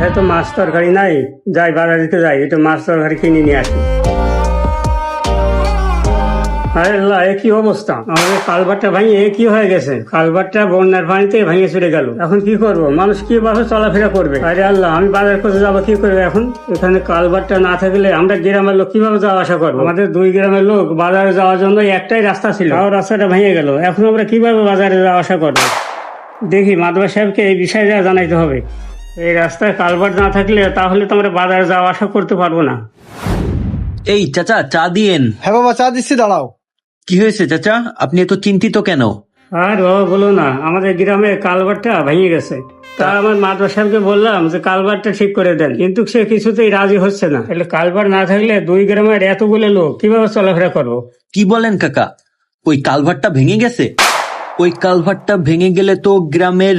বাসায় তো মাছ তরকারি নাই, যাই বাজারে যাই, একটু মাছ তরকারি কিনে নিয়ে আসি। আরে আল্লাহ, এ কি অবস্থা! আমাদের কালভারটা ভেঙে এ কি হয়ে গেছে? কালভারটা বন্যার পানিতে ভেঙে চলে গেল। এখন কি করব? মানুষ কিভাবে চলাফেরা করবে? আরে আল্লাহ, আমি বাজার করতে যাবো কি করবো এখন? এখানে কালভারটা না থাকলে আমরা গ্রামের লোক কিভাবে যাওয়া আসা করবো? আমাদের 2 গ্রামের লোক বাজারে যাওয়ার জন্য একটাই রাস্তা ছিল, তাও রাস্তাটা ভেঙে গেল। এখন আমরা কিভাবে বাজারে যাওয়া আসা করবো? দেখি মাধব সাহেবকে এই বিষয়টা জানাইতে হবে। এই রাস্তায় কালভার্ট না থাকলে তাহলে তো আমরা বাজারে যাওয়া আসা করতে পারবো না। এই চাচা, চা দিয়েন। হ্যাঁ বাবা, চা দিচ্ছি, দাঁড়াও। কি হয়েছে চাচা, আপনি এত চিন্তিত কেন? আর বাবা বলো না, আমাদের গ্রামে কালভার্টটা ভেঙে গেছে। তা আমার মাধব সাহেবকে বললাম যে কালভার্টটা ঠিক করে দেন, কিন্তু সে কিছুতেই রাজি হচ্ছে না। তাহলে কালভার্ট না থাকলে 2 গ্রামের এতগুলো লোক কিভাবে চলাফেরা করবো? কি বলেন কাকা, ওই কালভারটা ভেঙে গেছে? ওই কালভারটা ভেঙে গেলে তো গ্রামের